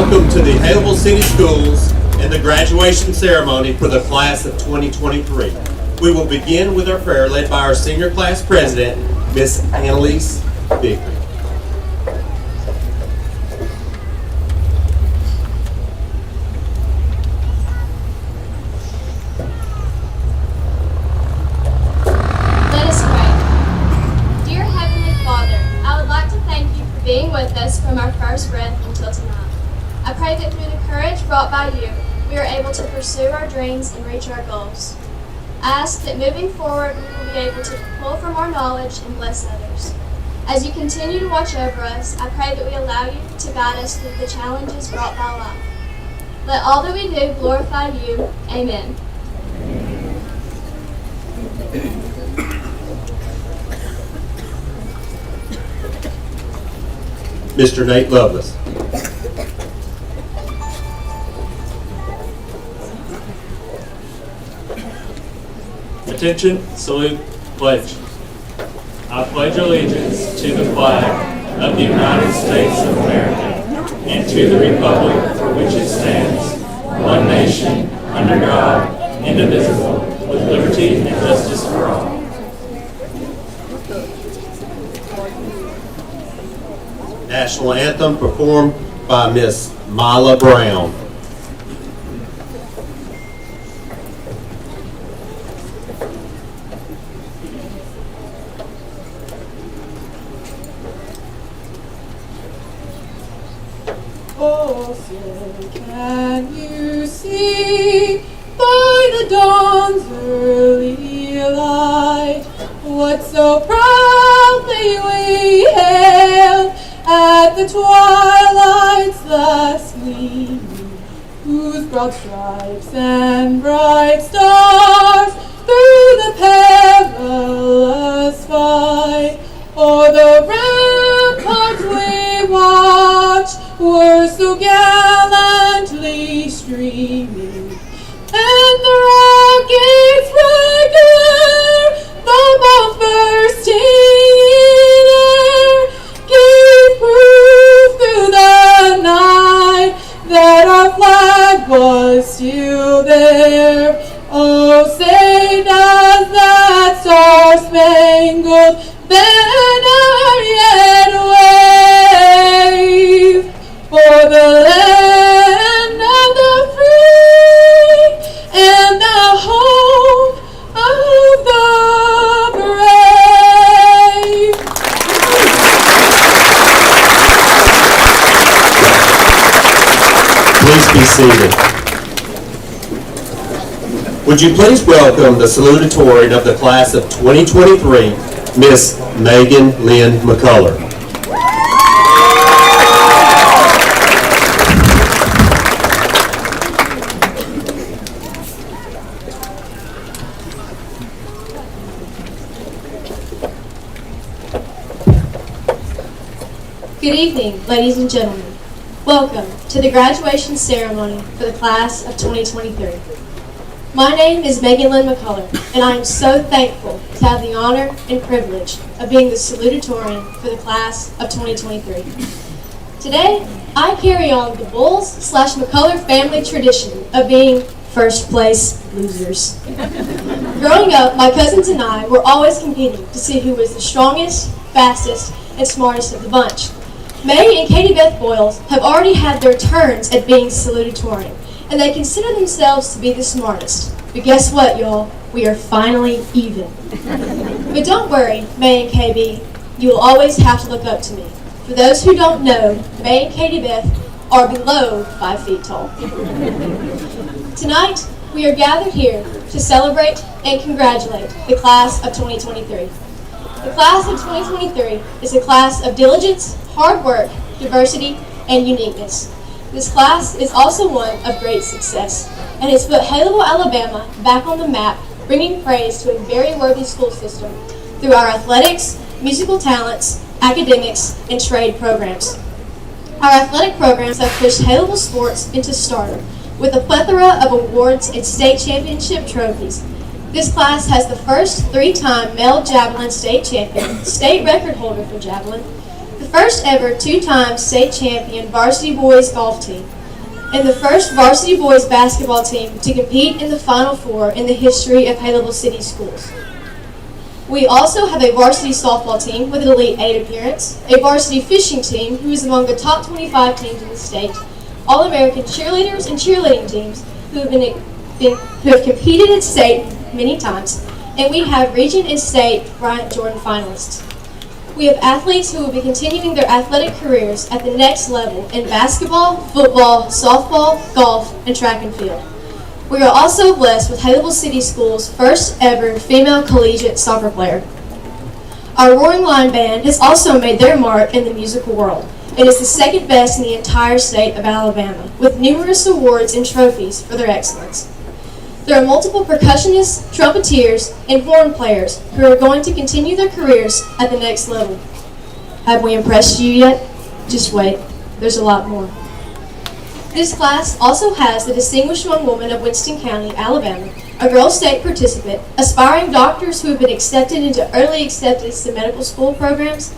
welcome to the Haleyville City Schools and the graduation ceremony for the class of 2023. We will begin with our prayer led by our senior class president, Miss Annalise Bigby. Let us pray. Dear Heavenly Father, I would like to thank you for being with us from our first breath until tonight. I pray that through the courage brought by you, we are able to pursue our dreams and reach our goals. I ask that moving forward, we will be able to pull from our knowledge and bless others. As you continue to watch over us, I pray that we allow you to guide us through the challenges brought by life. Let all that we do glorify you. Amen. Mr. Nate Lovelace. Attention, salute, pledge. I pledge allegiance to the flag of the United States of America and to the republic for which it stands, one nation, under God, indivisible, with liberty and justice for all. National Anthem performed by Miss Mila Brown. Oh, say, can you see by the dawn's early light what so proudly we hailed at the twilight's last gleaming, whose broad stripes and bright stars through the perilous fight o'er the ramparts we watched were so gallantly streaming, and the rocket's regular, the bomb bursting in air, gave proof through the night that our flag was still there. Oh, say does that star-spangled banner yet wave for the land of the free and the home of the brave. Please be seated. Would you please welcome the salutatorian of the class of 2023, Miss Megan Lynn McCullough. Good evening, ladies and gentlemen. Welcome to the graduation ceremony for the class of 2023. My name is Megan Lynn McCullough, and I am so thankful to have the honor and privilege of being the salutatorian for the class of 2023. Today, I carry on the Bulls/McCullough family tradition of being first place losers. Growing up, my cousins and I were always competing to see who was the strongest, fastest, and smartest of the bunch. May and Katie Beth Boyles have already had their turns at being salutatorian, and they consider themselves to be the smartest. But guess what, y'all? We are finally even. But don't worry, May and KB, you will always have to look up to me. For those who don't know, May and Katie Beth are below 5 feet tall. Tonight, we are gathered here to celebrate and congratulate the class of 2023. The class of 2023 is a class of diligence, hard work, diversity, and uniqueness. This class is also one of great success and has put Haleyville, Alabama back on the map, bringing praise to a very worthy school system through our athletics, musical talents, academics, and trade programs. Our athletic programs have pushed Haleyville sports into stardom with a plethora of awards and state championship trophies. This class has the first 3-time male javelin state champion, state record holder for javelin, the first ever 2-time state champion varsity boys golf team, and the first varsity boys basketball team to compete in the Final Four in the history of Haleyville City Schools. We also have a varsity softball team with an Elite 8 appearance, a varsity fishing team who is among the top 25 teams in the state, All-American cheerleaders and cheerleading teams who have competed at state many times, and we have region and state Bryant Jordan finalists. We have athletes who will be continuing their athletic careers at the next level in basketball, football, softball, golf, and track and field. We are also blessed with Haleyville City Schools' first ever female collegiate soccer player. Our Roaring Lion Band has also made their mark in the musical world. It is the second best in the entire state of Alabama, with numerous awards and trophies for their excellence. There are multiple percussionists, trumpeteers, and horn players who are going to continue their careers at the next level. Have we impressed you yet? Just wait, there's a lot more. This class also has the Distinguished Young Woman of Winston County, Alabama, a girls state participant, aspiring doctors who have been accepted into early acceptance to medical school programs,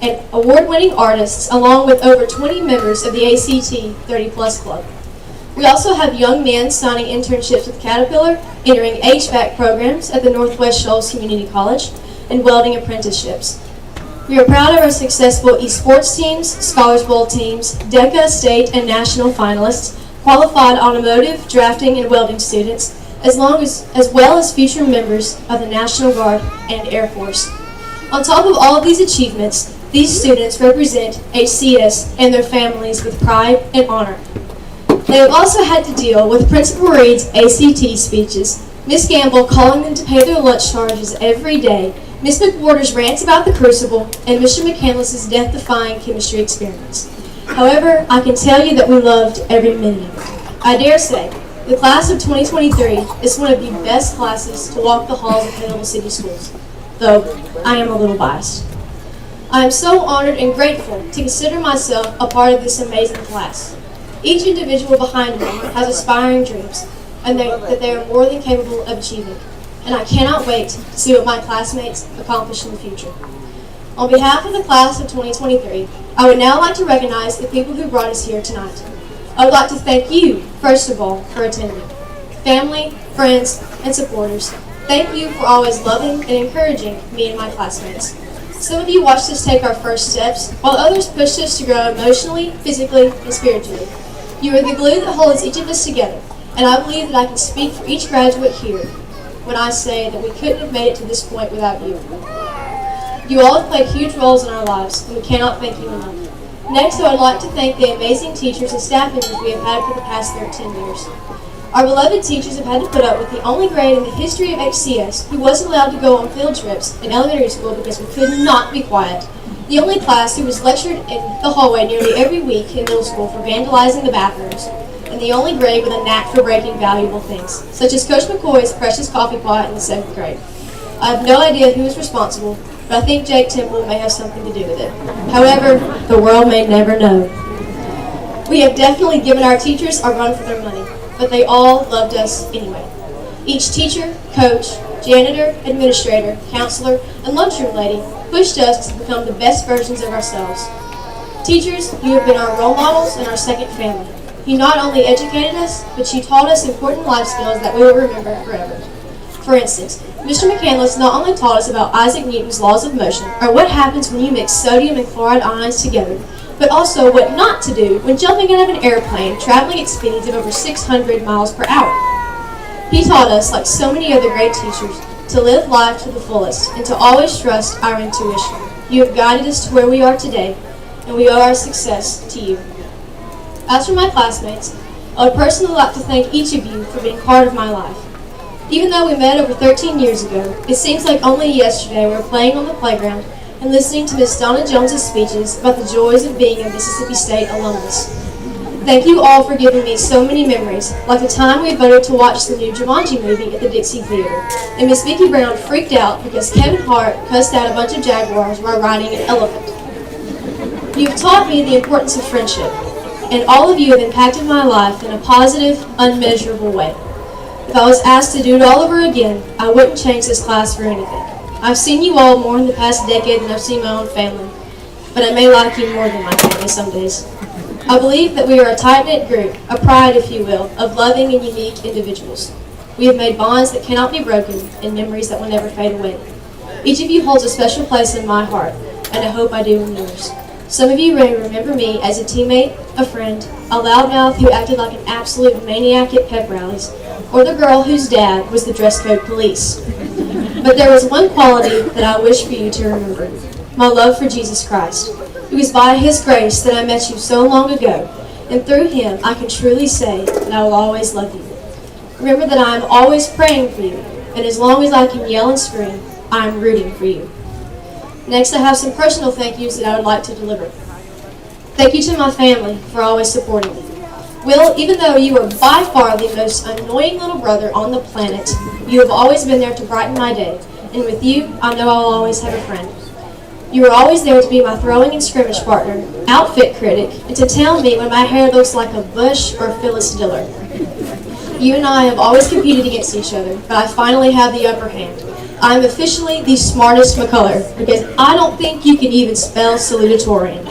and award-winning artists, along with over 20 members of the ACT 30+ Club. We also have young men signing internships with Caterpillar, entering HVAC programs at the Northwest Shoals Community College, and welding apprenticeships. We are proud of our successful esports teams, Scholars Bowl teams, DECA, state, and national finalists, qualified automotive, drafting, and welding students, as well as future members of the National Guard and Air Force. On top of all of these achievements, these students represent HCS and their families with pride and honor. They have also had to deal with Principal Reed's ACT speeches, Miss Gamble calling them to pay their lunch charges every day, Miss McWhorter's rants about the crucible, and Mr. McCandless's death-defying chemistry experiments. However, I can tell you that we loved every minute of it. I dare say, the class of 2023 is one of the best classes to walk the halls of Haleyville City Schools, though I am a little biased. I am so honored and grateful to consider myself a part of this amazing class. Each individual behind me has aspiring dreams, and that they are more than capable of achieving. And I cannot wait to see what my classmates accomplish in the future. On behalf of the class of 2023, I would now like to recognize the people who brought us here tonight. I would like to thank you, first of all, for attending. Family, friends, and supporters, thank you for always loving and encouraging me and my classmates. Some of you watched us take our first steps, while others pushed us to grow emotionally, physically, and spiritually. You are the glue that holds each of us together, and I believe that I can speak for each graduate here when I say that we couldn't have made it to this point without you. You all have played huge roles in our lives, and we cannot thank you enough. Next, I would like to thank the amazing teachers and staff members we have had for the past 13 years. Our beloved teachers have had to put up with the only grade in the history of HCS who wasn't allowed to go on field trips in elementary school because we could not be quiet. The only class who was lectured in the hallway nearly every week in middle school for vandalizing the bathrooms. And the only grade with a knack for breaking valuable things, such as Coach McCoy's precious coffee pot in the 7th grade. I have no idea who is responsible, but I think Jake Temple may have something to do with it. However, the world may never know. We have definitely given our teachers a run for their money, but they all loved us anyway. Each teacher, coach, janitor, administrator, counselor, and lunchroom lady pushed us to become the best versions of ourselves. Teachers, you have been our role models and our second family. You not only educated us, but you taught us important life skills that we will remember forever. For instance, Mr. McCandless not only taught us about Isaac Newton's laws of motion, or what happens when you mix sodium and chloride ions together, but also what not to do when jumping out of an airplane traveling at speeds of over 600 miles per hour. He taught us, like so many other great teachers, to live life to the fullest and to always trust our intuition. You have guided us to where we are today, and we owe our success to you. As for my classmates, I would personally like to thank each of you for being part of my life. Even though we met over 13 years ago, it seems like only yesterday we were playing on the playground and listening to Miss Donna Jones's speeches about the joys of being a Mississippi State alumnus. Thank you all for giving me so many memories, like the time we voted to watch the new Jumanji movie at the Dixie Theater, and Miss Vicki Brown freaked out because Kevin Hart cussed out a bunch of jaguars while riding an elephant. You've taught me the importance of friendship, and all of you have impacted my life in a positive, unmeasurable way. If I was asked to do it all over again, I wouldn't change this class for anything. I've seen you all more in the past decade than I've seen my own family, but I may like you more than my family some days. I believe that we are a tight-knit group, a pride, if you will, of loving and unique individuals. We have made bonds that cannot be broken and memories that will never fade away. Each of you holds a special place in my heart, and I hope I do in yours. Some of you may remember me as a teammate, a friend, a loudmouth who acted like an absolute maniac at pep rallies, or the girl whose dad was the dress code police. But there was one quality that I wish for you to remember: my love for Jesus Christ. It was by His grace that I met you so long ago, and through Him I can truly say that I will always love you. Remember that I am always praying for you, and as long as I can yell and scream, I am rooting for you. Next, I have some personal thank yous that I would like to deliver. Thank you to my family for always supporting me. Will, even though you are by far the most annoying little brother on the planet, you have always been there to brighten my day, and with you, I know I will always have a friend. You are always there to be my throwing and scrimmage partner, outfit critic, and to tell me when my hair looks like a Bush or Phyllis Diller. You and I have always competed against each other, but I finally have the upper hand. I am officially the smartest McCullough, because I don't think you can even spell salutatorian.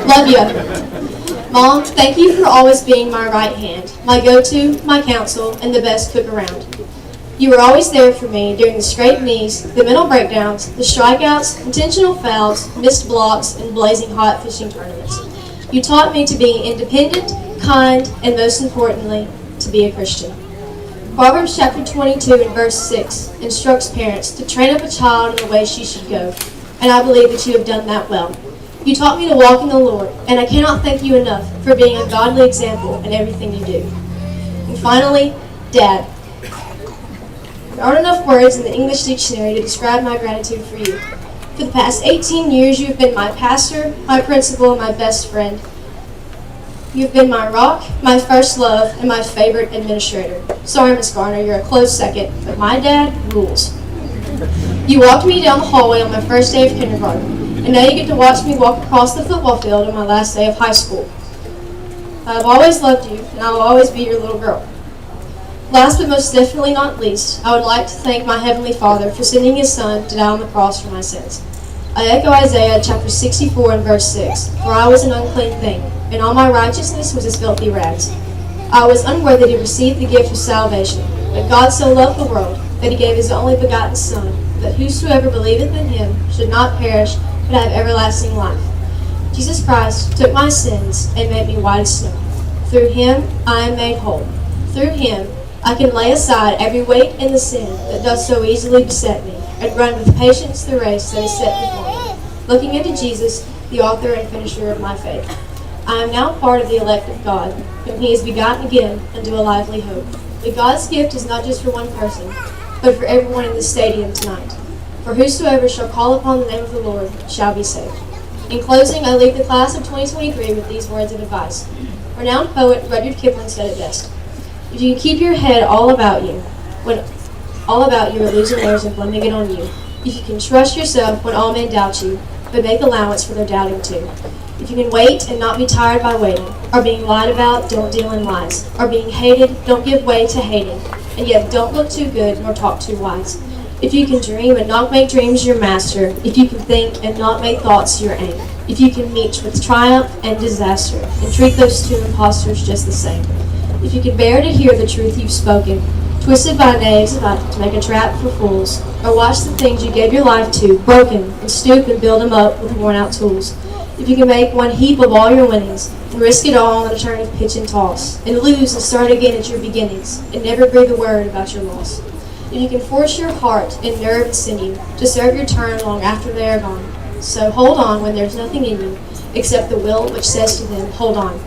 Love you. Mom, thank you for always being my right hand, my go-to, my counsel, and the best cook around. You were always there for me during the scraped knees, the mental breakdowns, the strikeouts, intentional fouls, missed blocks, and blazing hot fishing tournaments. You taught me to be independent, kind, and most importantly, to be a Christian. Proverbs chapter 22 and verse 6 instructs parents to train up a child in the way she should go, and I believe that you have done that well. You taught me to walk in the Lord, and I cannot thank you enough for being a godly example in everything you do. And finally, Dad. There aren't enough words in the English dictionary to describe my gratitude for you. For the past 18 years, you have been my pastor, my principal, my best friend. You have been my rock, my first love, and my favorite administrator. Sorry, Miss Garner, you're a close second, but my dad rules. You walked me down the hallway on my first day of kindergarten, and now you get to watch me walk across the football field on my last day of high school. I have always loved you, and I will always be your little girl. Last but most definitely not least, I would like to thank my Heavenly Father for sending His Son to die on the cross for my sins. I echo Isaiah chapter 64 and verse 6, for I was an unclean thing, and all my righteousness was as filthy rags. I was unworthy to receive the gift of salvation, but God so loved the world that He gave His only begotten Son, that whosoever believeth in Him should not perish, but have everlasting life. Jesus Christ took my sins and made me white as snow. Through Him I am made whole. Through Him I can lay aside every weight and the sin that does so easily beset me, and run with patience the race that is set before me, looking into Jesus, the author and finisher of my faith. I am now part of the elect of God, whom He has begotten again unto a lively hope. But God's gift is not just for one person, but for everyone in this stadium tonight. For whosoever shall call upon the name of the Lord shall be saved. In closing, I leave the class of 2023 with these words of advice. Renowned poet Rudyard Kipling said it best: if you can keep your head all about you, when all about you are losing theirs and blaming it on you. If you can trust yourself when all men doubt you, but make allowance for their doubting too. If you can wait and not be tired by waiting, or being lied about, don't deal in lies, or being hated, don't give way to hating, and yet don't look too good nor talk too wise. If you can dream and not make dreams your master, if you can think and not make thoughts your aim, if you can meet with triumph and disaster, and treat those two impostors just the same. If you can bear to hear the truth you've spoken, twisted by knaves about to make a trap for fools, or watch the things you gave your life to broken, and stoop and build them up with worn-out tools. If you can make one heap of all your winnings, and risk it all on a turn of pitch and toss, and lose and start again at your beginnings, and never breathe a word about your loss. If you can force your heart and nerve and sinew to serve your turn long after they are gone, so hold on when there's nothing in you, except the will which says to them, hold on.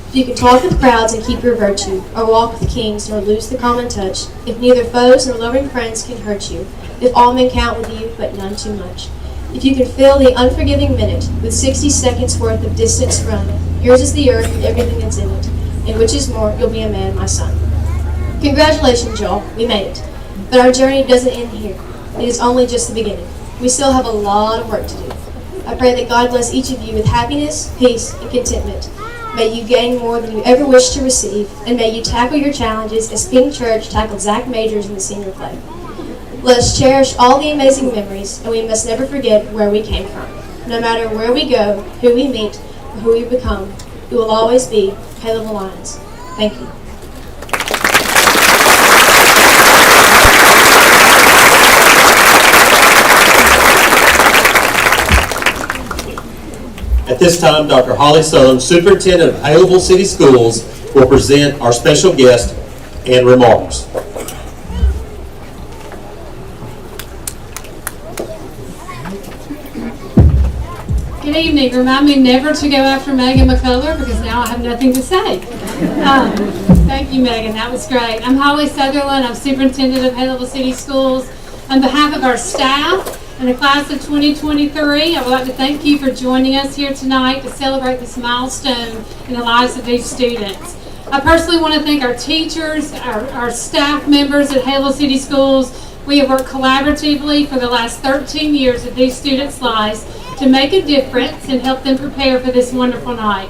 If you can talk with crowds and keep your virtue, or walk with kings nor lose the common touch, if neither foes nor loving friends can hurt you, if all men count with you, but none too much. If you can fill the unforgiving minute with 60 seconds worth of distance run, yours is the earth and everything that's in it, and which is more, you'll be a man, my son. Congratulations, y'all, we made it. But our journey doesn't end here. It is only just the beginning. We still have a lot of work to do. I pray that God bless each of you with happiness, peace, and contentment. May you gain more than you ever wished to receive, and may you tackle your challenges as Pink Church tackled Zach Majors in the senior play. Let us cherish all the amazing memories, and we must never forget where we came from. No matter where we go, who we meet, or who we become, You will always be Haleyville Lions. Thank you. At this time, Dr. Holly Southern, Superintendent of Haleyville City Schools, will present our special guest and remarks. Good evening. Remind me never to go after Megan McCullough because now I have nothing to say. Thank you, Megan. That was great. I'm Holly Sutherland. I'm Superintendent of Haleyville City Schools. On behalf of our staff and the class of 2023, I would like to thank you for joining us here tonight to celebrate this milestone in the lives of these students. I personally want to thank our teachers, our staff members at Haleyville City Schools. We have worked collaboratively for the last 13 years of these students' lives to make a difference and help them prepare for this wonderful night.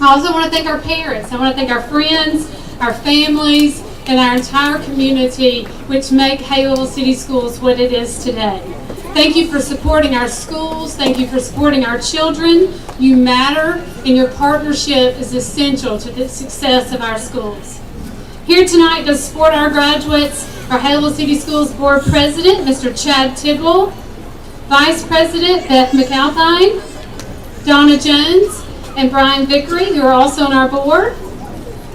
I also want to thank our parents. I want to thank our friends, our families, and our entire community, which make Haleyville City Schools what it is today. Thank you for supporting our schools. Thank you for supporting our children. You matter, and your partnership is essential to the success of our schools. Here tonight to support our graduates, our Haleyville City Schools Board President, Mr. Chad Tidwell, Vice President Beth McAlpine, Donna Jones, and Brian Vickery, who are also on our board.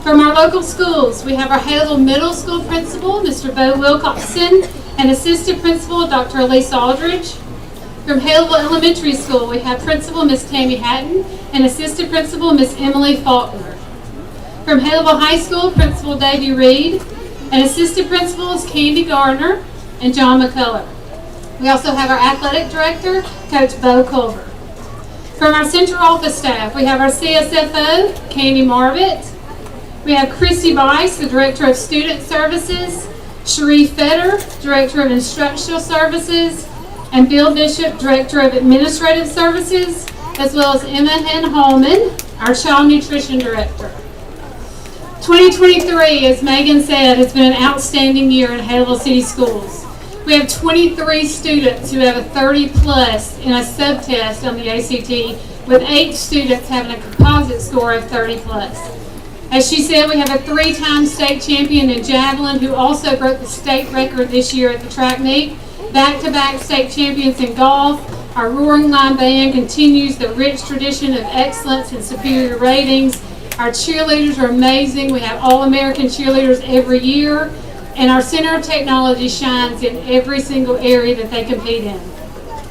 From our local schools, we have our Haleyville Middle School Principal, Mr. Bo Wilcoxon, and Assistant Principal, Dr. Elise Aldridge. From Haleyville Elementary School, we have Principal Miss Tammy Hatton and Assistant Principal Miss Emily Faulkner. From Haleyville High School, Principal Davey Reed, and Assistant Principals Candy Gardner and John McCullough. We also have our Athletic Director, Coach Bo Culver. From our central office staff, we have our CSFO, Candy Marvitt. We have Chrissy Bice, the Director of Student Services, Cherie Fetter, Director of Instructional Services, and Bill Bishop, Director of Administrative Services, as well as Emma Hen Holman, our Child Nutrition Director. 2023, as Megan said, has been an outstanding year in Haleyville City Schools. We have 23 students who have a 30 plus in a subtest on the ACT, with 8 students having a composite score of 30 plus. As she said, we have a 3-time state champion in javelin who also broke the state record this year at the track meet. Back-to-back state champions in golf. Our Roaring Line Band continues the rich tradition of excellence and superior ratings. Our cheerleaders are amazing. We have All-American cheerleaders every year. And our Center of Technology shines in every single area that they compete in.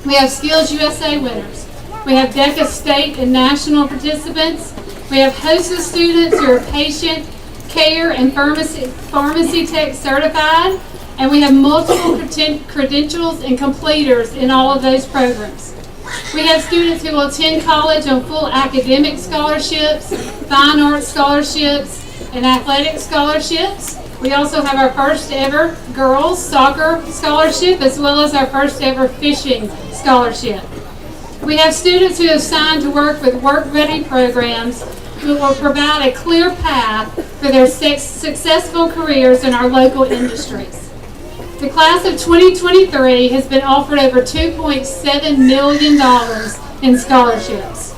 We have Skills USA winners. We have DECA state and national participants. We have HOSA students who are patient care and pharmacy tech certified. And we have multiple credentials and completers in all of those programs. We have students who will attend college on full academic scholarships, fine arts scholarships, and athletic scholarships. We also have our first ever girls soccer scholarship, as well as our first ever fishing scholarship. We have students who have signed to work with work-ready programs who will provide a clear path for their successful careers in our local industries. The class of 2023 has been offered over $2.7 million in scholarships.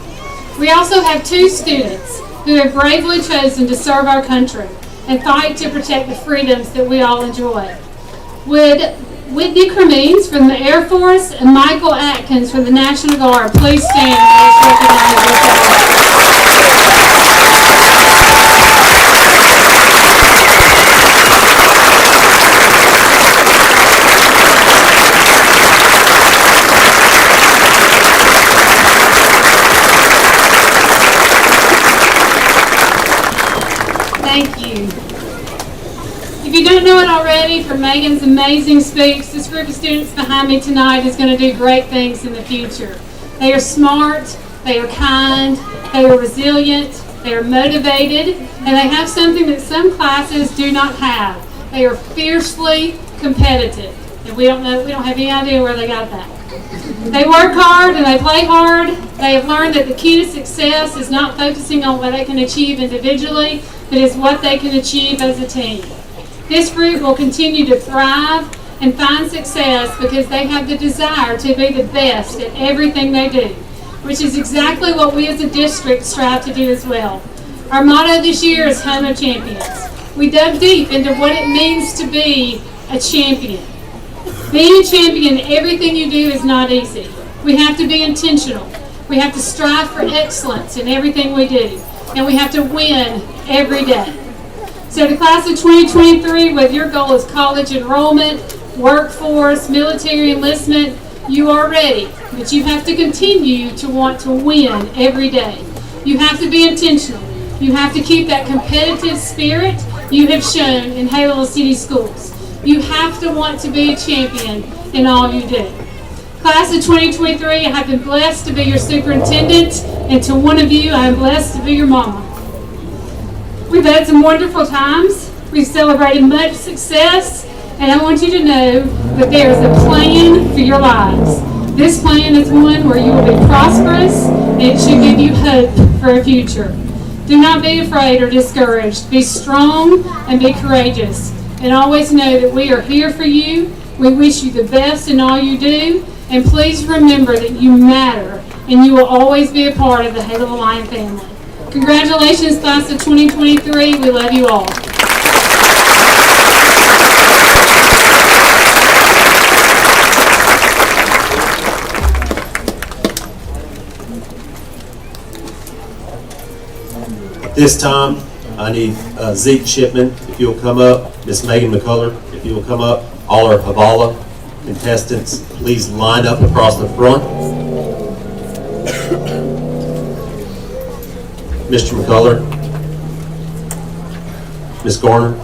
We also have 2 students who have bravely chosen to serve our country and fight to protect the freedoms that we all enjoy. Would Whitney Cremines from the Air Force and Michael Atkins from the National Guard please stand and let's recognize them. Thank you. If you don't know it already from Megan's amazing speech, this group of students behind me tonight is going to do great things in the future. They are smart, they are kind, they are resilient, they are motivated, and they have something that some classes do not have. They are fiercely competitive. And we don't have any idea where they got that. They work hard and they play hard. They have learned that the key to success is not focusing on what they can achieve individually, but is what they can achieve as a team. This group will continue to thrive and find success because they have the desire to be the best at everything they do. which is exactly what we as a district strive to do as well. Our motto this year is Home of Champions. We dug deep into what it means to be a champion. Being a champion, everything you do is not easy. We have to be intentional. We have to strive for excellence in everything we do. And we have to win every day. So the class of 2023, whether your goal is college enrollment, workforce, military enlistment, you are ready. But you have to continue to want to win every day. You have to be intentional. You have to keep that competitive spirit you have shown in Haleyville City Schools. You have to want to be a champion in all you do. Class of 2023, I have been blessed to be your superintendent, and to one of you, I am blessed to be your mama. We've had some wonderful times. We've celebrated much success, and I want you to know that there is a plan for your lives. This plan is one where you will be prosperous, and it should give you hope for a future. Do not be afraid or discouraged. Be strong and be courageous. And always know that we are here for you. We wish you the best in all you do. And please remember that you matter, and you will always be a part of the Haleyville Lion family. Congratulations, class of 2023. We love you all. At this time, I need Zeke Shipman, if you'll come up, Miss Megan McCullough, if you'll come up, all our Havala contestants, please line up across the front. Mr. McCullough, Miss Garner.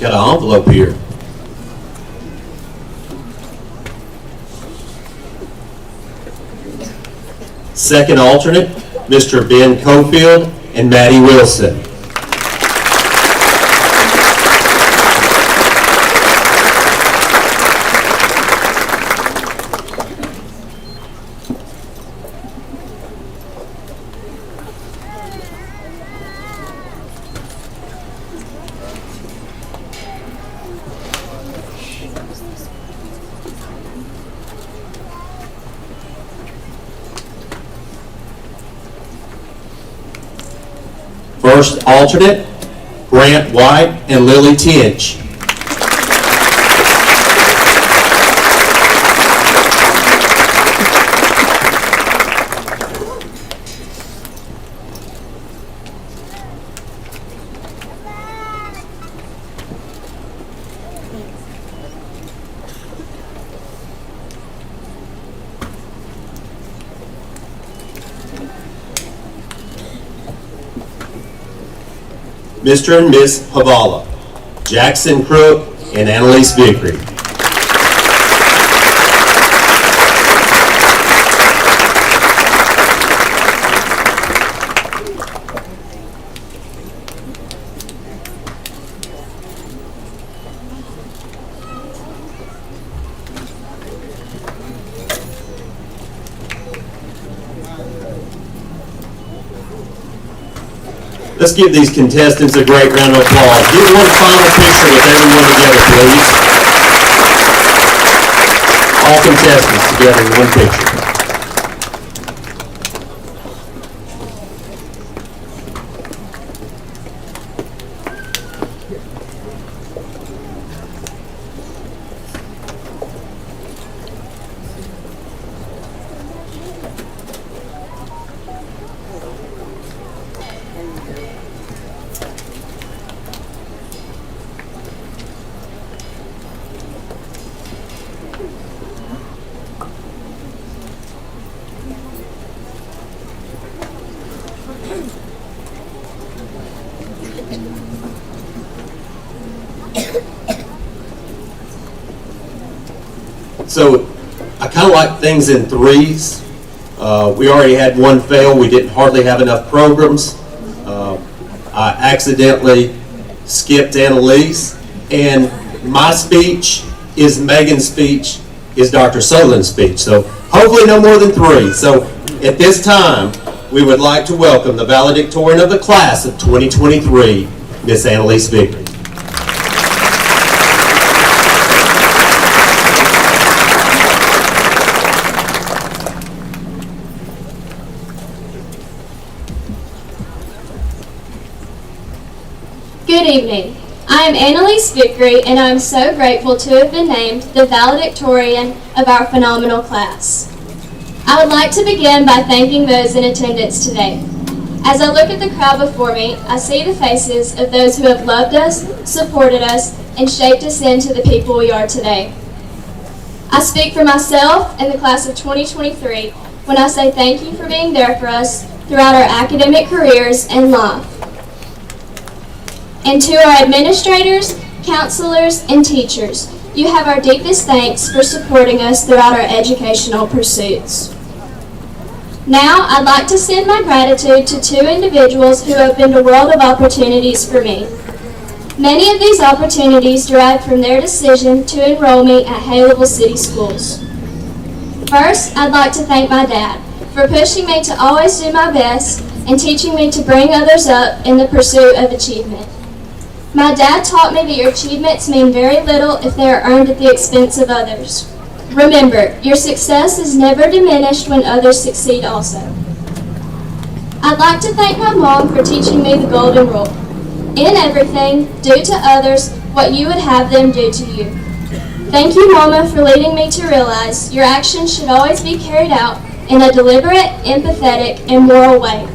Got an envelope here. Second alternate, Mr. Ben Cofield and Maddie Wilson. First alternate, Grant White and Lily Tinch. Mr. and Miss Havala, Jackson Crook and Annalise Vickery. Let's give these contestants a great round of applause. Get one final picture with everyone together, please. All contestants together in one picture. So I kind of like things in threes. We already had one fail. We didn't hardly have enough programs. I accidentally skipped Annalise, and my speech is Megan's speech, is Dr. Sutherland's speech. So hopefully no more than 3. So at this time, we would like to welcome the valedictorian of the class of 2023, Miss Annalise Vickery. Good evening. I am Annalise Vickery, and I am so grateful to have been named the valedictorian of our phenomenal class. I would like to begin by thanking those in attendance today. As I look at the crowd before me, I see the faces of those who have loved us, supported us, and shaped us into the people we are today. I speak for myself and the class of 2023 when I say thank you for being there for us throughout our academic careers and life. And to our administrators, counselors, and teachers, you have our deepest thanks for supporting us throughout our educational pursuits. Now, I'd like to send my gratitude to 2 individuals who opened a world of opportunities for me. Many of these opportunities derived from their decision to enroll me at Haleyville City Schools. First, I'd like to thank my dad for pushing me to always do my best and teaching me to bring others up in the pursuit of achievement. My dad taught me that your achievements mean very little if they are earned at the expense of others. Remember, your success is never diminished when others succeed also. I'd like to thank my mom for teaching me the golden rule. In everything, do to others what you would have them do to you. Thank you, Mama, for leading me to realize your actions should always be carried out in a deliberate, empathetic, and moral way.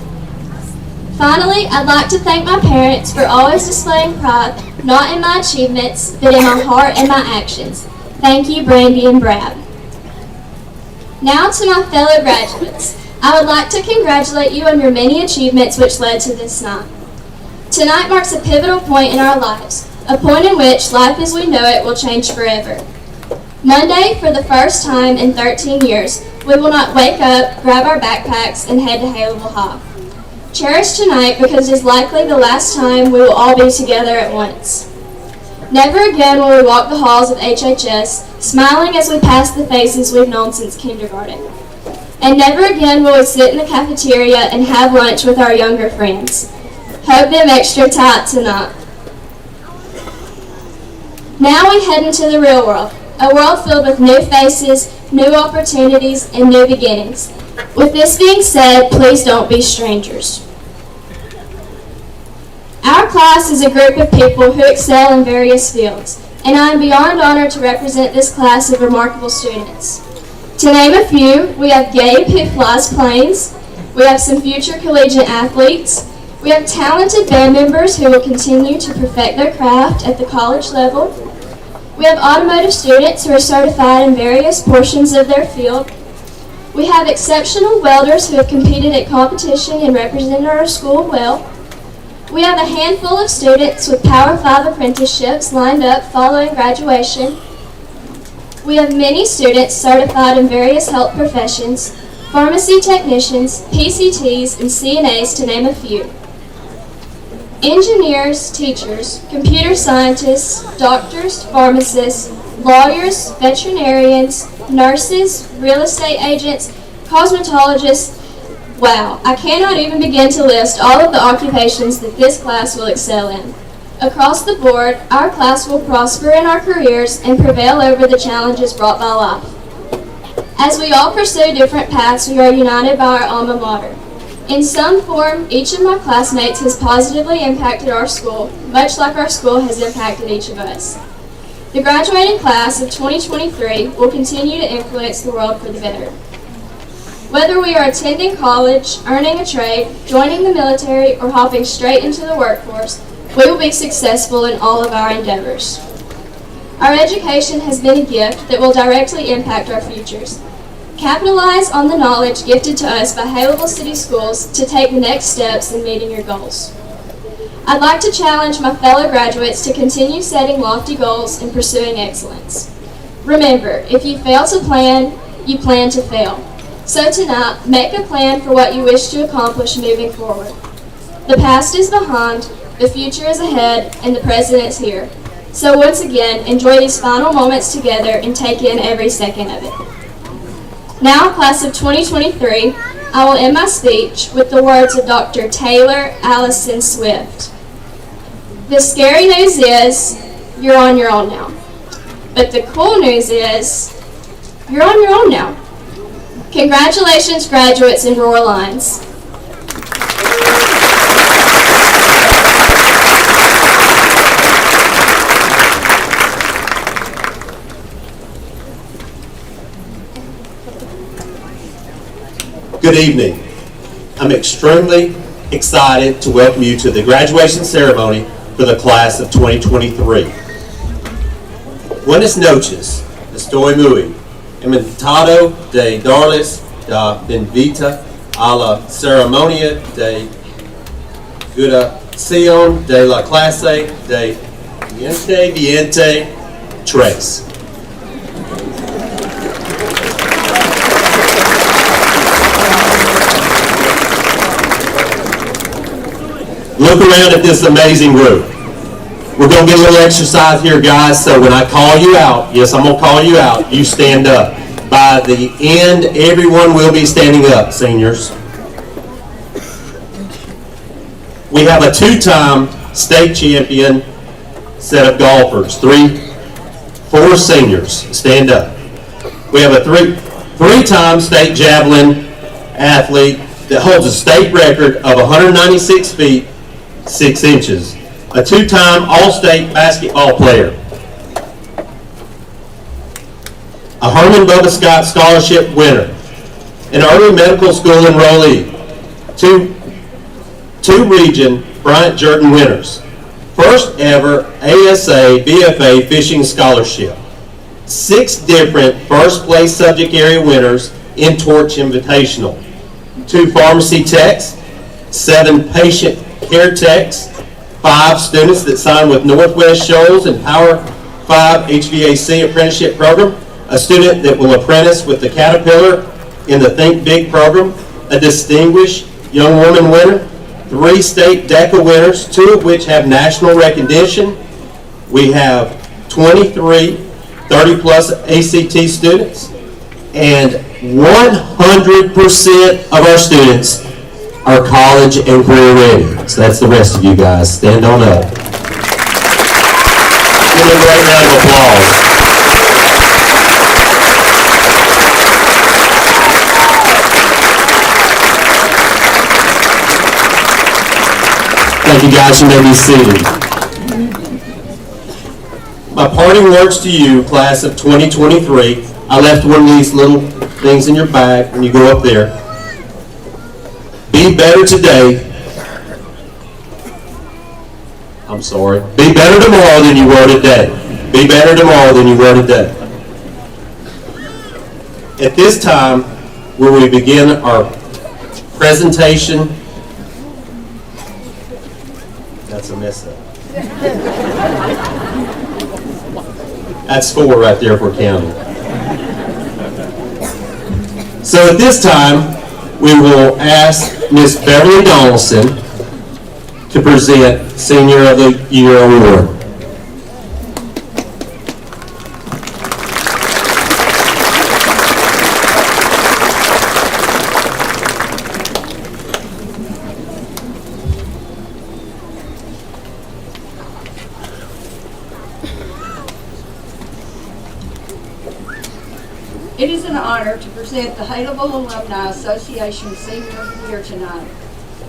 Finally, I'd like to thank my parents for always displaying pride, not in my achievements, but in my heart and my actions. Thank you, Brandy and Brad. Now to my fellow graduates, I would like to congratulate you on your many achievements which led to this night. Tonight marks a pivotal point in our lives, a point in which life as we know it will change forever. Monday, for the first time in 13 years, we will not wake up, grab our backpacks, and head to Haleyville High. Cherish tonight because it is likely the last time we will all be together at once. Never again will we walk the halls of HHS, smiling as we pass the faces we've known since kindergarten. And never again will we sit in the cafeteria and have lunch with our younger friends. Hug them extra tight tonight. Now we head into the real world, a world filled with new faces, new opportunities, and new beginnings. With this being said, please don't be strangers. Our class is a group of people who excel in various fields, and I am beyond honored to represent this class of remarkable students. To name a few, we have Gabe, who flies planes. We have some future collegiate athletes. We have talented band members who will continue to perfect their craft at the college level. We have automotive students who are certified in various portions of their field. We have exceptional welders who have competed at competition and represented our school well. We have a handful of students with Power 5 apprenticeships lined up following graduation. We have many students certified in various health professions, pharmacy technicians, PCTs, and CNAs to name a few. Engineers, teachers, computer scientists, doctors, pharmacists, lawyers, veterinarians, nurses, real estate agents, cosmetologists. Wow, I cannot even begin to list all of the occupations that this class will excel in. Across the board, our class will prosper in our careers and prevail over the challenges brought by life. As we all pursue different paths, we are united by our alma mater. In some form, each of my classmates has positively impacted our school, much like our school has impacted each of us. The graduating class of 2023 will continue to influence the world for the better. Whether we are attending college, earning a trade, joining the military, or hopping straight into the workforce, we will be successful in all of our endeavors. Our education has been a gift that will directly impact our futures. Capitalize on the knowledge gifted to us by Haleyville City Schools to take the next steps in meeting your goals. I'd like to challenge my fellow graduates to continue setting lofty goals and pursuing excellence. Remember, if you fail to plan, you plan to fail. So tonight, make a plan for what you wish to accomplish moving forward. The past is behind, the future is ahead, and the present is here. So once again, enjoy these final moments together and take in every second of it. Now, class of 2023, I will end my speech with the words of Dr. Taylor Allison Swift. The scary news is, you're on your own now. But the cool news is, you're on your own now. Congratulations, graduates and Roar Lions. Good evening. I'm extremely excited to welcome you to the graduation ceremony for the class of 2023. Buenas noches, estoy muy encantado de darles la bienvenida a la ceremonia de graduación de la clase de 2023. Look around at this amazing room. We're going to get a little exercise here, guys, so when I call you out, yes, I'm going to call you out, you stand up. By the end, everyone will be standing up, seniors. We have a two-time state champion set of golfers. Four seniors, stand up. We have a three-time state javelin athlete that holds a state record of 196 feet, 6 inches. A two-time All-State basketball player. A Herman Bubba Scott Scholarship winner. An early medical school enrollee. Two region Bryant Jordan winners. First ever ASA BFA fishing scholarship. 6 different first place subject area winners in Torch Invitational. 2 pharmacy techs. 7 patient care techs, 5 students that signed with Northwest Shoals and Power 5 HVAC apprenticeship program, a student that will apprentice with the Caterpillar in the Think Big program, a distinguished young woman winner, 3 state DECA winners, 2 of which have national recognition. We have 23 30-plus ACT students, and 100% of our students are college and career ready. So that's the rest of you guys. Stand on up. Give them a great round of applause. Thank you guys. You may be seated. My parting words to you, class of 2023. I left one of these little things in your bag when you go up there. Be better today. I'm sorry. Be better tomorrow than you were today. Be better tomorrow than you were today. At this time, where we begin our presentation, that's a mess up. That's 4 right there for counting. So at this time, we will ask Miss Beverly Donaldson to present Senior of the Year Award. It is an honor to present the Haleyville Alumni Association Senior of the Year tonight.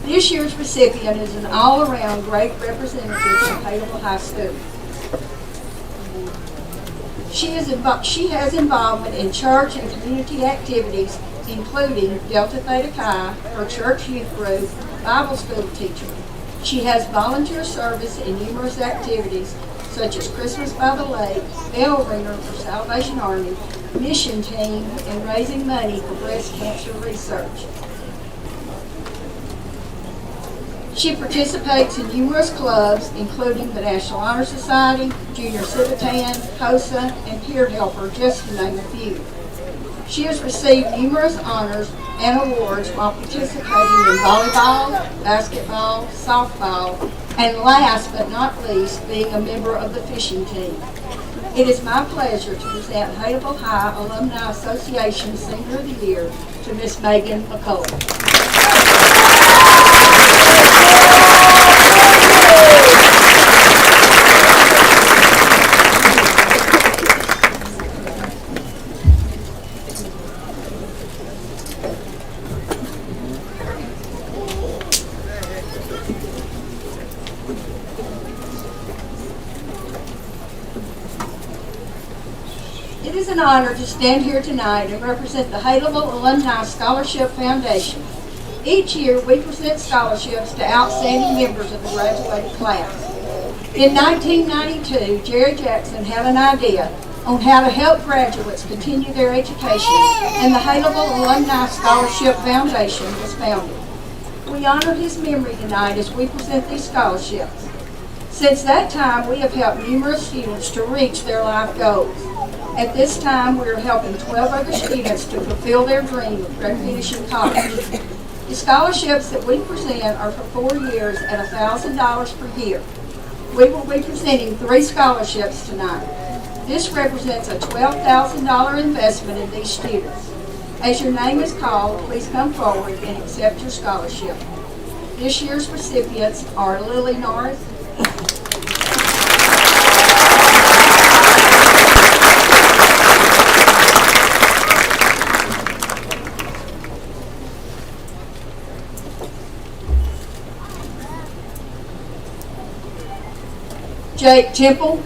This year's recipient is an all-around great representative of Haleyville High School. She has involvement in church and community activities, including Delta Theta Chi, her church youth group, Bible school teacher. She has volunteer service in numerous activities, such as Christmas by the Lake, bell ringer for Salvation Army, mission team, and raising money for breast cancer research. She participates in numerous clubs, including the National Honor Society, Junior Civitan, HOSA, and Peer Helper, just to name a few. She has received numerous honors and awards while participating in volleyball, basketball, softball, and last but not least, being a member of the fishing team. It is my pleasure to present Haleyville High Alumni Association Senior of the Year to Miss Megan McCullough. It is an honor to stand here tonight and represent the Haleyville Alumni Scholarship Foundation. Each year, we present scholarships to outstanding members of the graduating class. In 1992, Jerry Jackson had an idea on how to help graduates continue their education, and the Haleyville Alumni Scholarship Foundation was founded. We honor his memory tonight as we present these scholarships. Since that time, we have helped numerous students to reach their life goals. At this time, we are helping 12 other students to fulfill their dream of finishing college. The scholarships that we present are for 4 years at $1,000 per year. We will be presenting 3 scholarships tonight. This represents a $12,000 investment in these students. As your name is called, please come forward and accept your scholarship. This year's recipients are Lily North, Jake Temple,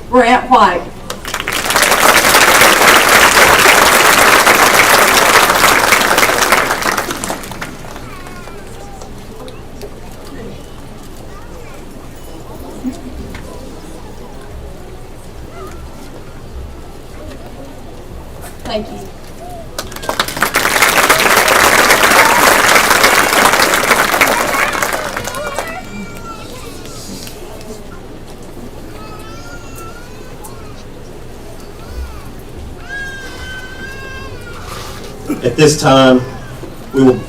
Grant White, thank you. At this time, we will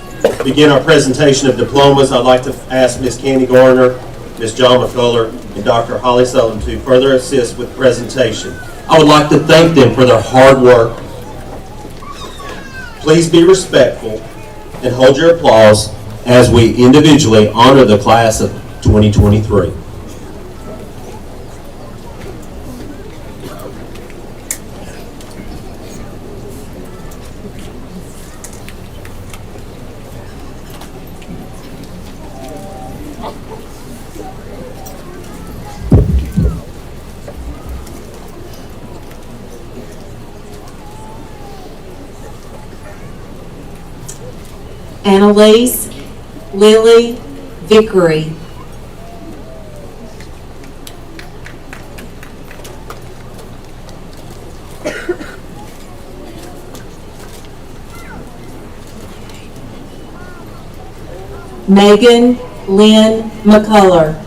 begin our presentation of diplomas. I'd like to ask Ms. Candy Garner, Ms. John McCullough, and Dr. Holly Sullivan to further assist with the presentation. I would like to thank them for their hard work. Please be respectful and hold your applause as we individually honor the class of 2023. Annalise Lily Vickery. Megan Lynn McCullough.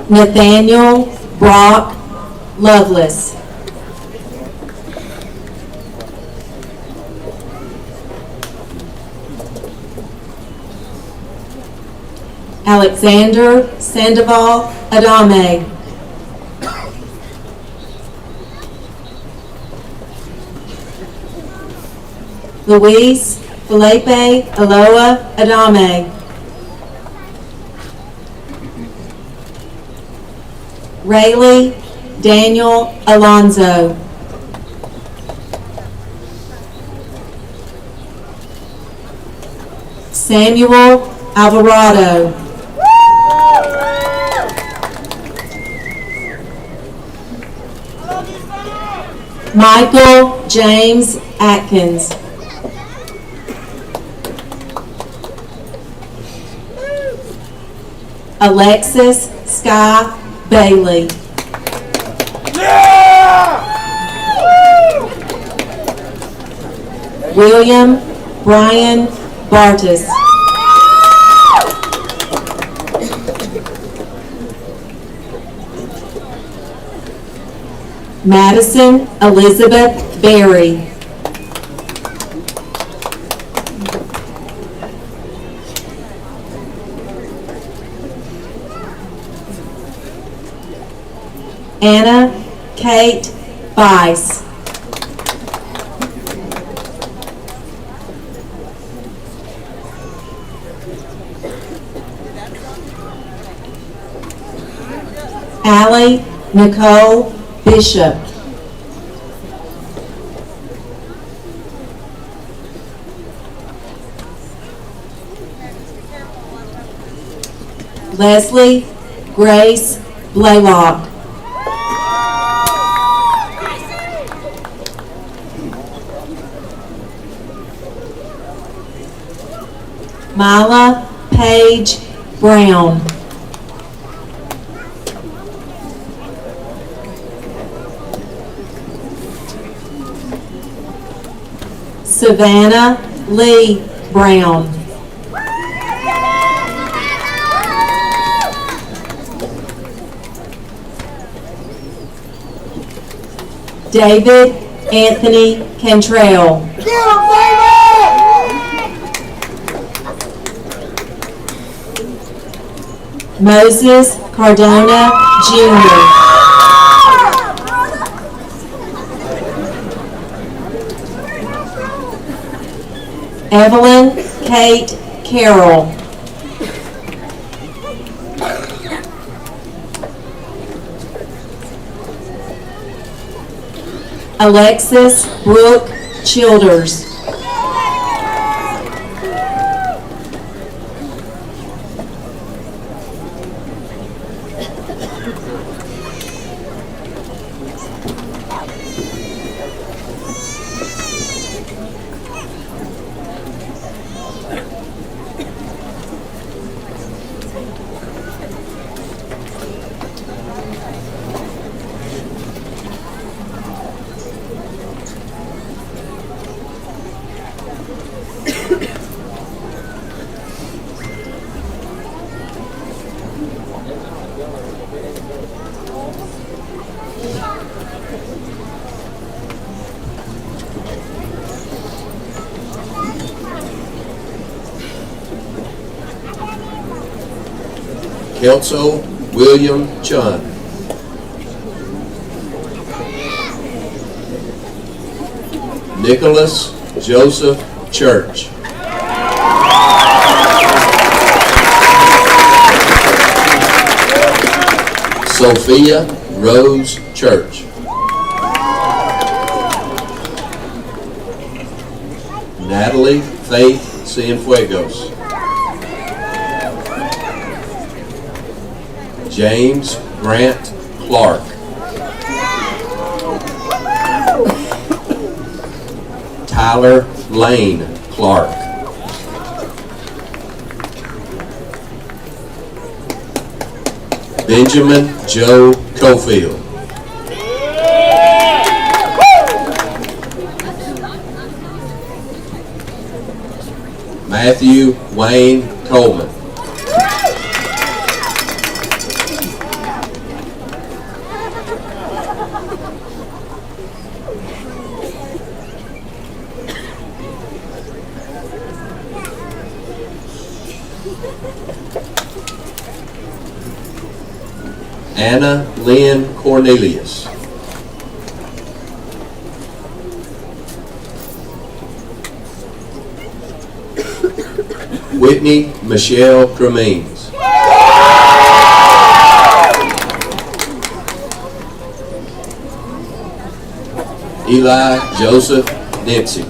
Nathaniel Brock Lovelace. Alexander Sandoval Adame. Luis Felipe Aloa Adame. Rayleigh Daniel Alonzo. Samuel Alvarado. Michael James Atkins. Alexis Sky Bailey. William Brian Bartis. Madison Elizabeth Berry. Anna Kate Bice. Allie Nicole Bishop. Leslie Grace Blaylock. Mila Page Brown. Savannah Lee Brown. David Anthony Cantrell. Moses Cardona Jr. Evelyn Kate Carroll. Alexis Brooke Childers. Kelso William Chun. Nicholas Joseph Church. Sophia Rose Church. Natalie Faith Cienfuegos. James Grant Clark. Tyler Lane Clark. Benjamin Joe Cofield. Matthew Wayne Coleman. Anna Lynn Cornelius. Whitney Michelle Cremines. Eli Joseph Dempsey.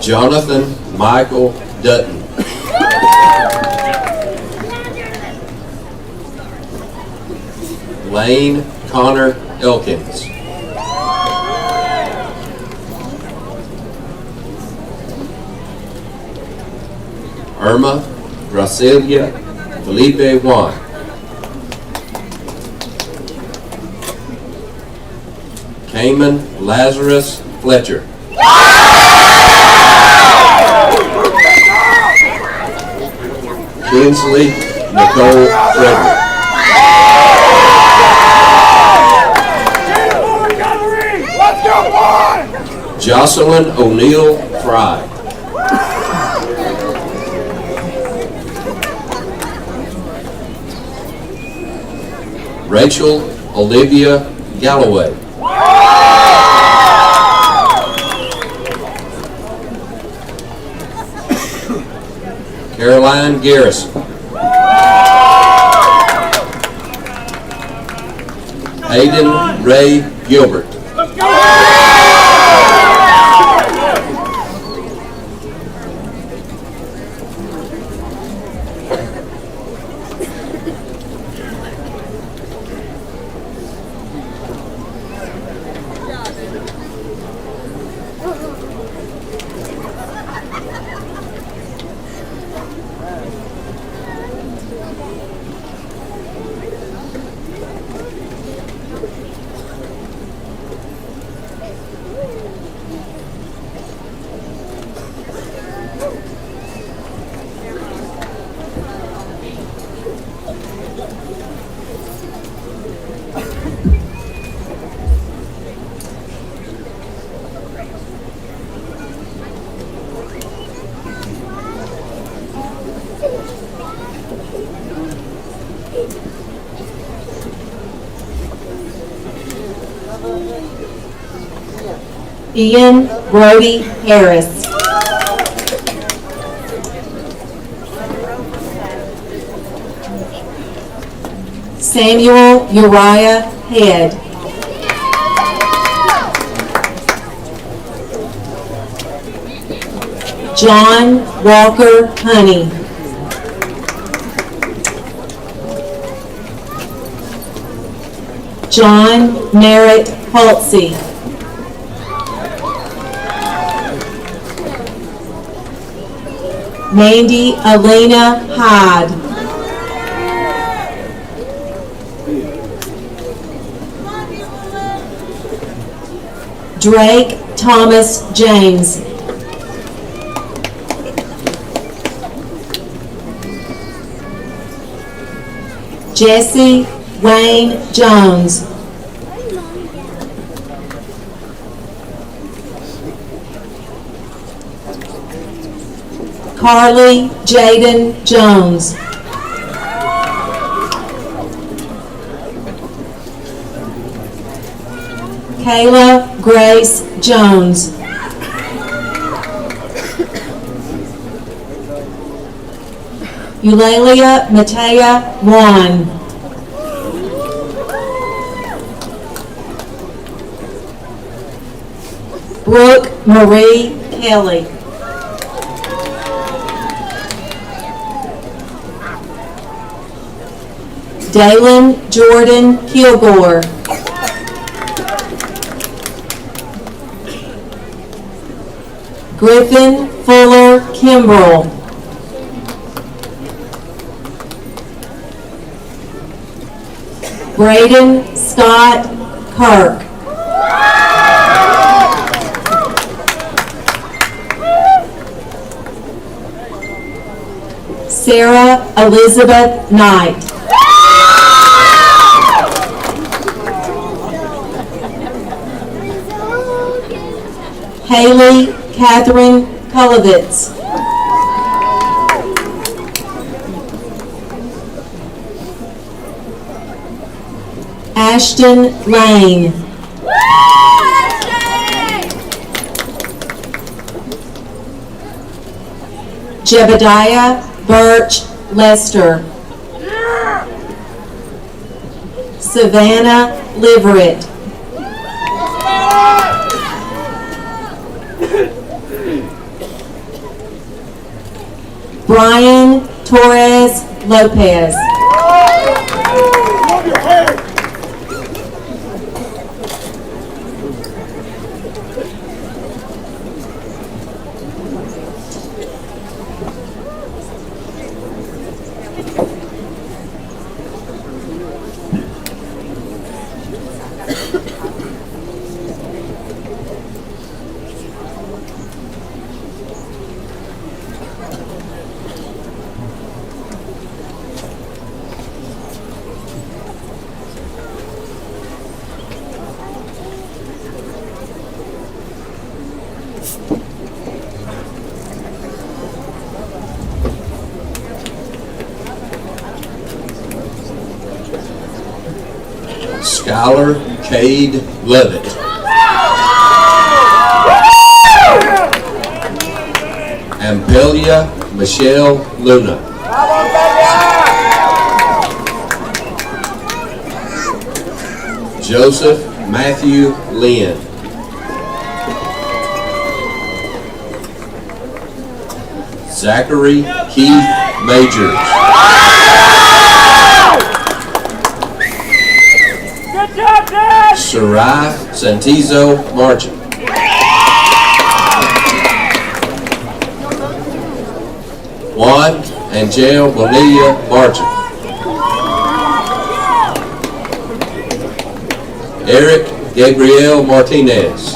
Jonathan Michael Dutton. Lane Connor Elkins. Irma Gracilia Felipe Juan. Cayman Lazarus Fletcher. Kinsley Nicole Frederick. Jocelyn O'Neill Fry. Rachel Olivia Galloway. Caroline Garrison. Hayden Ray Gilbert. Ian Brody Harris. Samuel Uriah Head. John Walker Honey. John Merritt Halsey. Mandy Alina Hyde. Drake Thomas James. Jesse Wayne Jones. Carly Jaden Jones. Kayla Grace Jones. Eulalia Matea Juan. Brooke Marie Kelly. Dalen Jordan Kilgore. Griffin Fuller Kimbrell. Braden Scott Kirk. Sarah Elizabeth Knight. Haley Catherine Kulovitz. Ashton Lane. Jebediah Birch Lester. Savannah Liverett. Brian Torres Lopez. Skylar Cade Lovett. Ampelia Michelle Luna. Joseph Matthew Lynn. Zachary Keith Majors. Good job, Dad! Sarai Santizo Marchant. Juan Angel Bonilla Marchant. Eric Gabriel Martinez.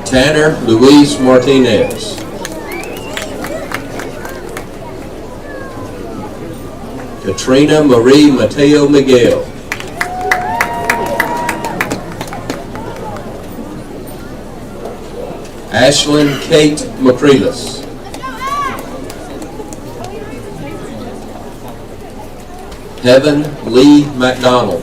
Tanner Luis Martinez. Katrina Marie Mateo Miguel. Ashlyn Kate McCreeless. Heaven Lee McDonald.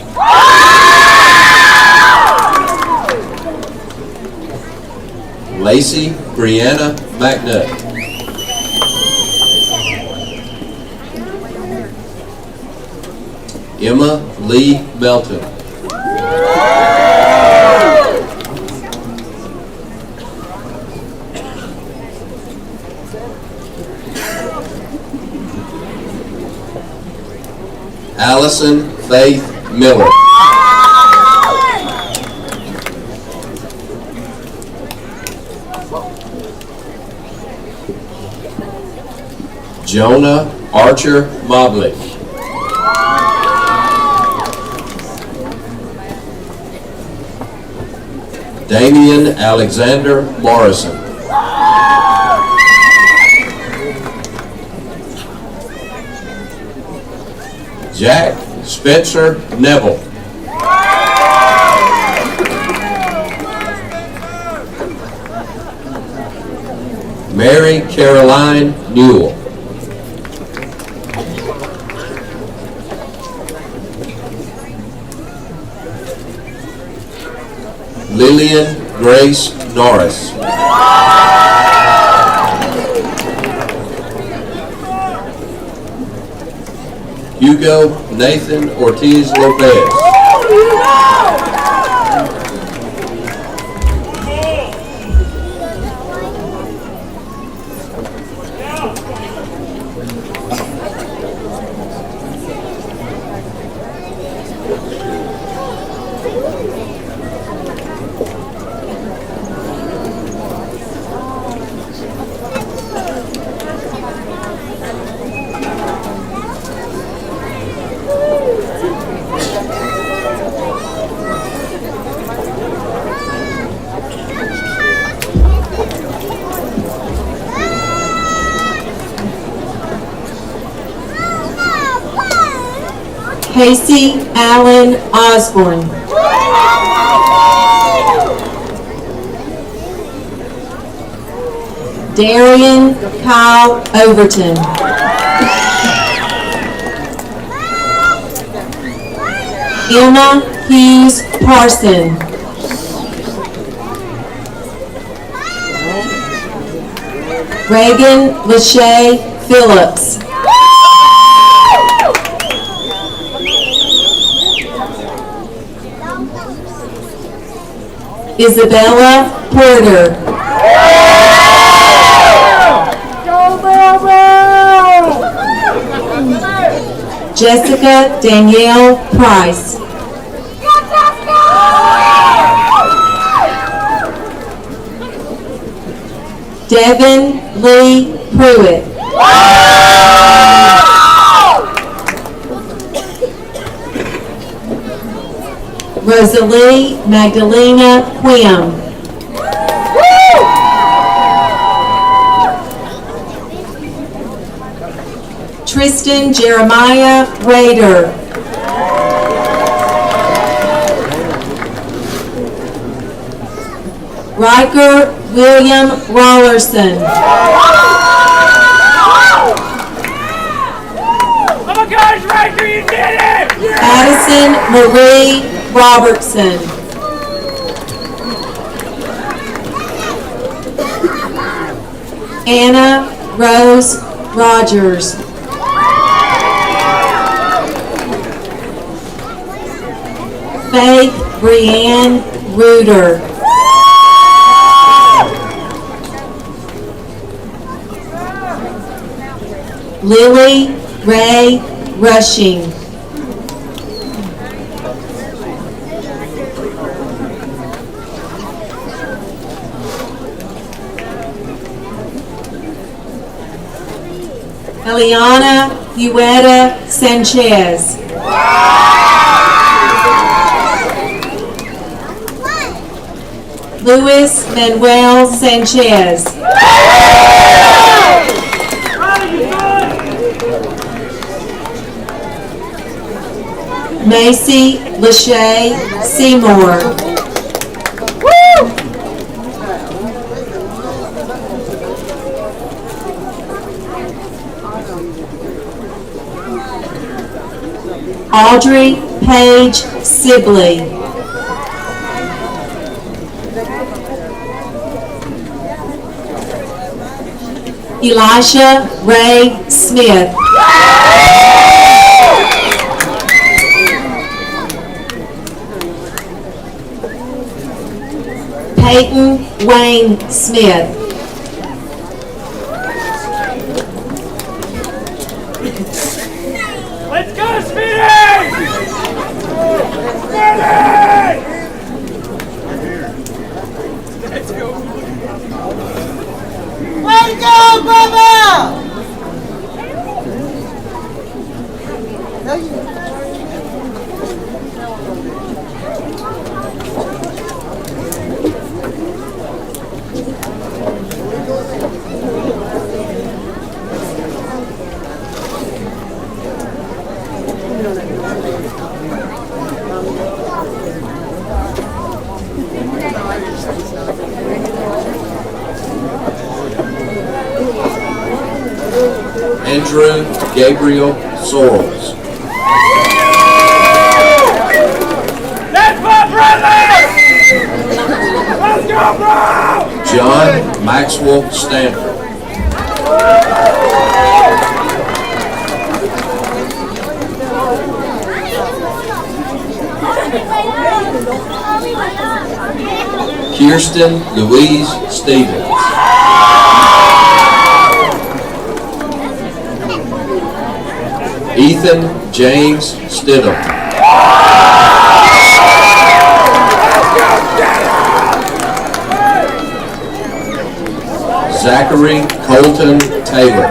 Lacey Brianna McNutt. Emma Lee Melton. Allison Faith Miller. Jonah Archer Mobley. Damian Alexander Morrison. Jack Spencer Neville. Mary Caroline Newell. Lillian Grace Norris. Hugo Nathan Ortiz Lopez. Casey Allen Osborne. Darian Kyle Overton. Emma Hughes Parson. Reagan Lachey Phillips. Isabella Porter. Jessica Danielle Price. Devin Lee Pruitt. Rosalie Magdalena Quim. Tristan Jeremiah Rader. Riker William Rollerson. on, College Ranger, you did it! Addison Marie Robertson. Anna Rose Rogers. Faith Brianne Reuter. Lily Ray Rushing. Eliana Hueta Sanchez. Luis Manuel Sanchez. Macy Lachey Seymour. Audrey Page Sibley. Elisha Ray Smith. Peyton Wayne Smith. Let's go, Speedy! Speedy! Way to go, brother! Andrew Gabriel Sorrells. That's my brother! Let's go, bro! John Maxwell Stanford. Kirsten Louise Stevens. Ethan James Stidham. Zachary Colton Taylor.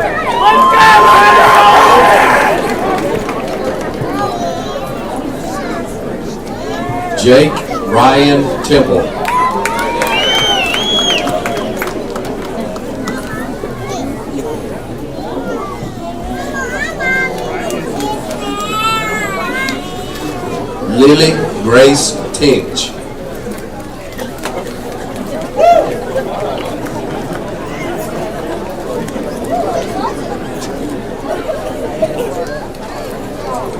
Jake Ryan Temple. Lily Grace Tinch.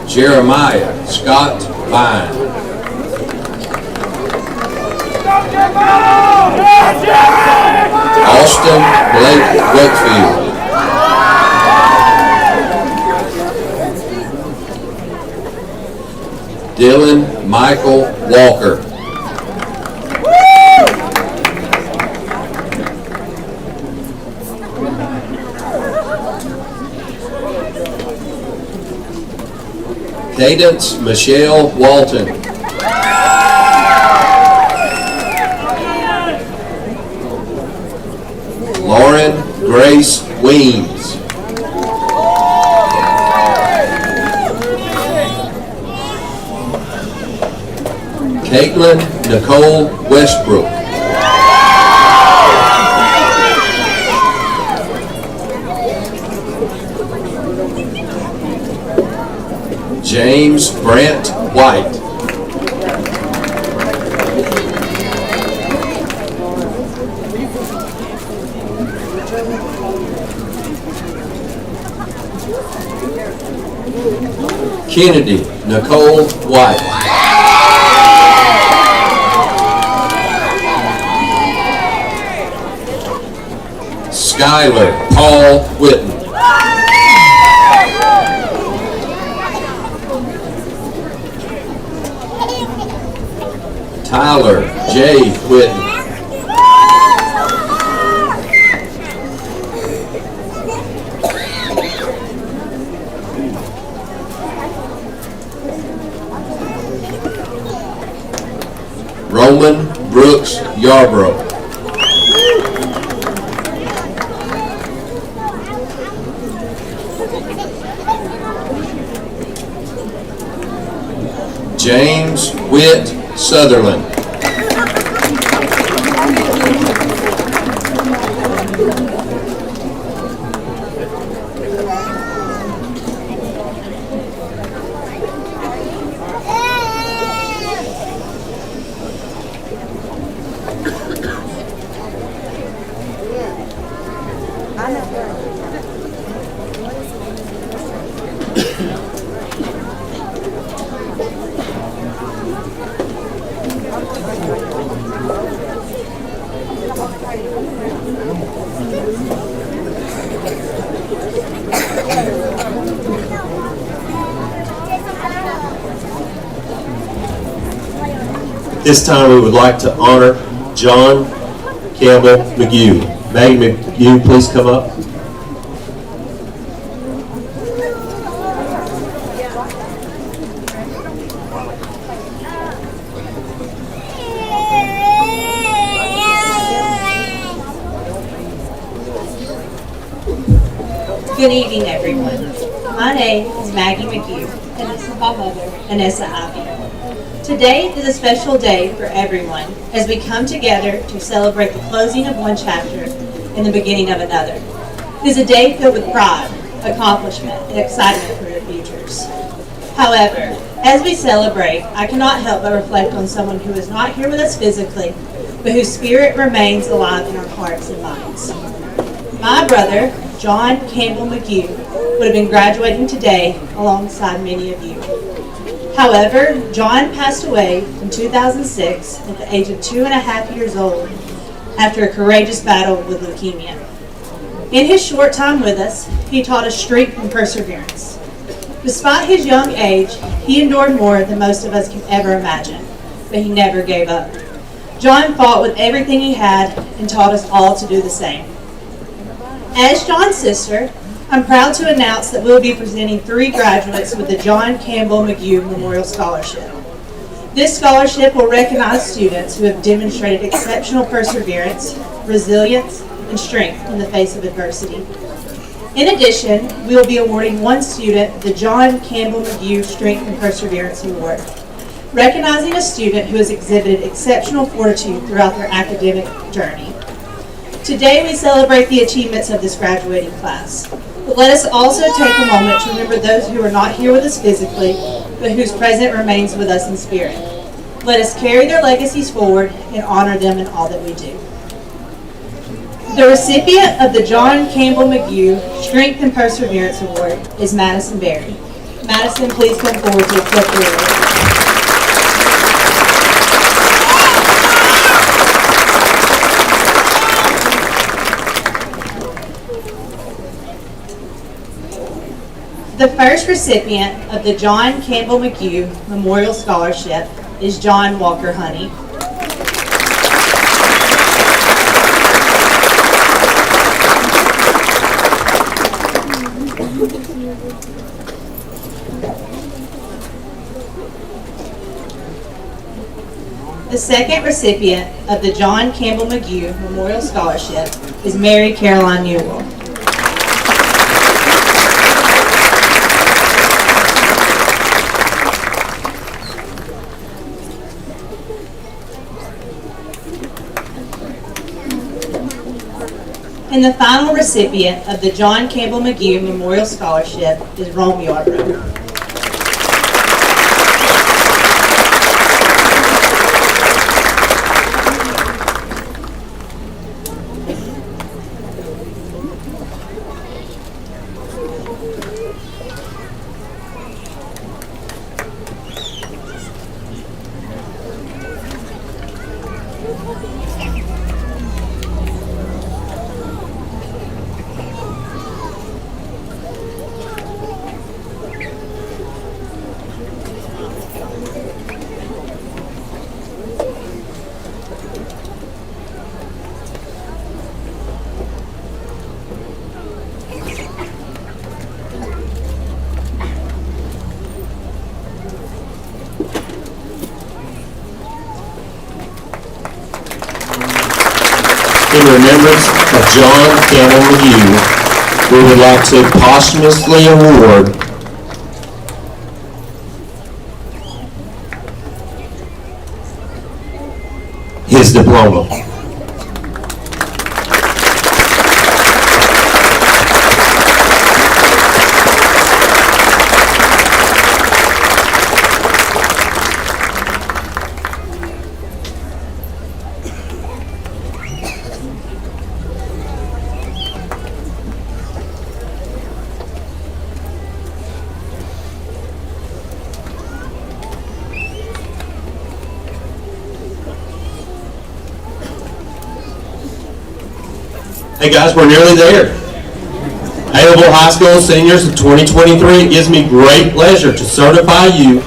Jeremiah Scott Vine. Austin Blake Wakefield. Dylan Michael Walker. Cadence Michelle Walton. Lauren Grace Weems. Caitlin Nicole Westbrook. James Brant White. Kennedy Nicole White. Skylar Paul Whitten. Tyler J. Whitten. Roman Brooks Yarbrough. James Whit Sutherland. This time we would like to honor John Campbell McGee. Maggie McGee, please come up. Good evening, everyone. My name is Maggie McGee, and this is my mother, Anessa Ivy. Today is a special day for everyone as we come together to celebrate the closing of one chapter and the beginning of another. It is a day filled with pride, accomplishment, and excitement for your futures. However, as we celebrate, I cannot help but reflect on someone who is not here with us physically, but whose spirit remains alive in our hearts and minds. My brother, John Campbell McGee, would have been graduating today alongside many of you. However, John passed away in 2006 at the age of 2.5 years old after a courageous battle with leukemia. In his short time with us, he taught us strength and perseverance. Despite his young age, he endured more than most of us can ever imagine, but he never gave up. John fought with everything he had and taught us all to do the same. As John's sister, I'm proud to announce that we'll be presenting 3 graduates with the John Campbell McGee Memorial Scholarship. This scholarship will recognize students who have demonstrated exceptional perseverance, resilience, and strength in the face of adversity. In addition, we will be awarding one student the John Campbell McGee Strength and Perseverance Award, recognizing a student who has exhibited exceptional fortitude throughout their academic journey. Today we celebrate the achievements of this graduating class. But let us also take a moment to remember those who are not here with us physically, but whose presence remains with us in spirit. Let us carry their legacies forward and honor them in all that we do. The recipient of the John Campbell McGee Strength and Perseverance Award is Madison Berry. Madison, please come forward to accept the award. The first recipient of the John Campbell McGee Memorial Scholarship is John Walker Honey. The second recipient of the John Campbell McGee Memorial Scholarship is Mary Caroline Newell. And the final recipient of the John Campbell McGee Memorial Scholarship is Rome Yarbrough. in remembrance of John Campbell McGee, we would like to posthumously award his diploma. Hey guys, we're nearly there. Haleyville High School seniors of 2023, it gives me great pleasure to certify you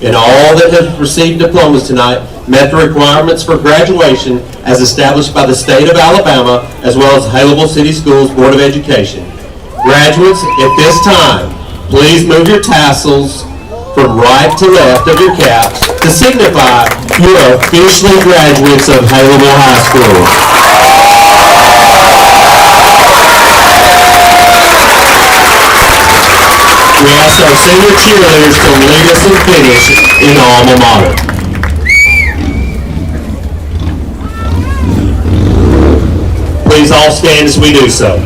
and all that have received diplomas tonight met the requirements for graduation as established by the state of Alabama as well as Haleyville City Schools Board of Education. Graduates, at this time, please move your tassels from right to left of your caps to signify you are officially graduates of Haleyville High School. We ask our senior cheerleaders to lead us and finish in the alma mater. Please all stand as we do so.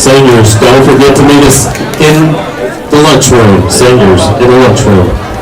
Seniors, don't forget to meet us in the lunchroom. Seniors, in the lunchroom.